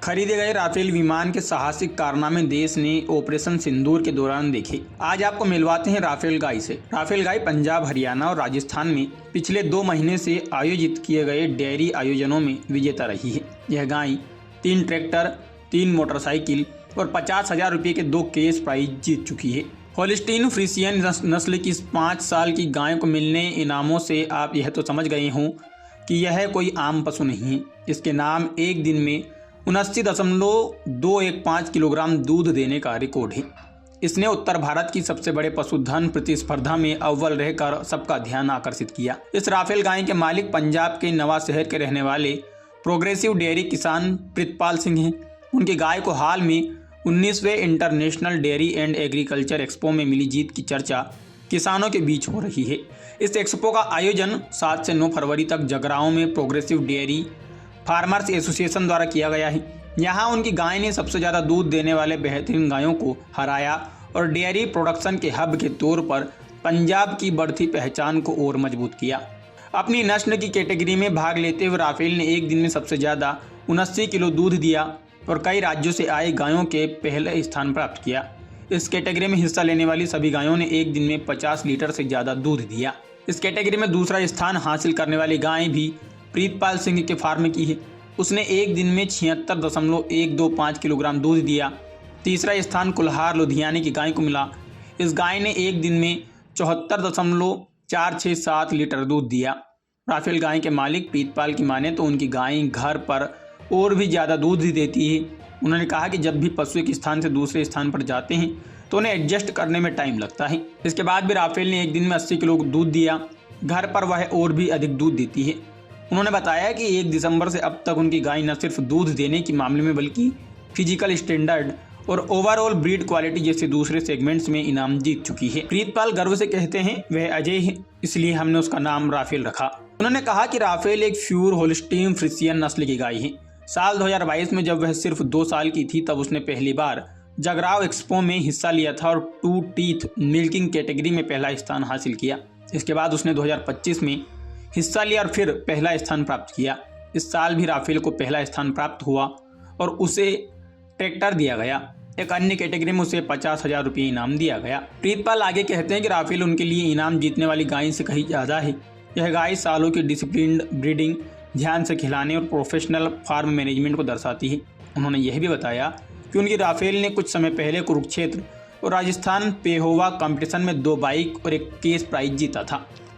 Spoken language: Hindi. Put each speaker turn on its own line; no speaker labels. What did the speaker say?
खरीदे गए राफेल विमान के साहसिक कारनामे देश ने ऑपरेशन सिंदूर के दौरान देखे। आज आपको मिलवाते हैं राफेल गाय से। राफेल गाय पंजाब, हरियाणा और राजस्थान में पिछले 2 महीने से आयोजित किए गए डेयरी आयोजनों में विजेता रही है। यह गाय 3 ट्रैक्टर, 3 मोटरसाइकिल और 50,000 रुपये के 2 कैश प्राइज जीत चुकी है। होल्स्टीन फ्रीसियन नस्ल की इस 5 साल की गाय को मिलने इनामों से आप यह तो समझ गए हों कि यह कोई आम पशु नहीं है। इसके नाम एक दिन में 79.215 किलोग्राम दूध देने का रिकॉर्ड है। इसने उत्तर भारत की सबसे बड़े पशुधन प्रतिस्पर्धा में अव्वल रहकर सबका ध्यान आकर्षित किया। इस राफेल गाय के मालिक पंजाब के नवा शहर के रहने वाले प्रोग्रेसिव डेयरी किसान प्रीतपाल सिंह हैं। उनकी गाय को हाल में 19वें international dairy and agriculture expo में मिली जीत की चर्चा किसानों के बीच हो रही है। इस एक्सपो का आयोजन 7 से 9 फरवरी तक जगरांव में प्रोग्रेसिव डेयरी फार्मर्स एसोसिएशन द्वारा किया गया है। यहाँ उनकी गाय ने सबसे ज़्यादा दूध देने वाले बेहतरीन गायों को हराया और डेयरी प्रोडक्शन के हब के तौर पर पंजाब की बढ़ती पहचान को और मजबूत किया। अपनी नस्ल की कैटेगरी में भाग लेते हुए राफेल ने एक दिन में सबसे ज़्यादा 79 किलो दूध दिया और कई राज्यों से आई गायों के पहले स्थान प्राप्त किया। इस कैटेगरी में हिस्सा लेने वाली सभी गायों ने एक दिन में 50 लीटर से ज़्यादा दूध दिया। इस कैटेगरी में दूसरा स्थान हासिल करने वाली गाय भी प्रीतपाल सिंह के फार्म की है। उसने एक दिन में 76.125 किलोग्राम दूध दिया। तीसरा स्थान कुल्हार लुधियाने की गाय को मिला। इस गाय ने एक दिन में 74.467 लीटर दूध दिया। राफेल गाय के मालिक प्रीतपाल की माने तो उनकी गाय घर पर और भी ज़्यादा दूध देती है। उन्होंने कहा कि जब भी पशु एक स्थान से दूसरे स्थान पर जाते हैं तो उन्हें एडजस्ट करने में टाइम लगता है। इसके बाद भी राफेल ने एक दिन में 80 किलो दूध दिया। घर पर वह और भी अधिक दूध देती है। उन्होंने बताया कि 1 दिसंबर से अब तक उनकी गाय न सिर्फ दूध देने के मामले में बल्कि फिजिकल स्टैंडर्ड और ओवरऑल ब्रीड क्वालिटी जैसे दूसरे सेगमेंट्स में इनाम जीत चुकी है। प्रीतपाल गर्व से कहते हैं वह अजय है, इसलिए हमने उसका नाम राफेल रखा। उन्होंने कहा कि राफेल एक प्योर होल्स्टीन फ्रीसियन नस्ल की गाय है। साल 2022 में जब वह सिर्फ 2 साल की थी तब उसने पहली बार जगराव एक्सपो में हिस्सा लिया था और 2 टीथ मिल्किंग कैटेगरी में पहला स्थान हासिल किया। इसके बाद उसने 2025 में हिस्सा लिया और फिर पहला स्थान प्राप्त किया। इस साल भी राफेल को पहला स्थान प्राप्त हुआ और उसे ट्रैक्टर दिया गया। एक अन्य कैटेगरी में उसे 50,000 रुपये इनाम दिया गया। प्रीतपाल आगे कहते हैं कि राफेल उनके लिए इनाम जीतने वाली गाय से कहीं ज़्यादा है। यह गाय सालों की डिसिप्लिन्ड ब्रीडिंग, ध्यान से खिलाने और प्रोफेशनल फार्म मैनेजमेंट को दर्शाती है। उन्होंने यह भी बताया कि उनकी राफेल ने कुछ समय पहले कुरुक्षेत्र और राजस्थान पेहोवा कंपटीशन में 2 बाइक और 1 केस प्राइज जीता था।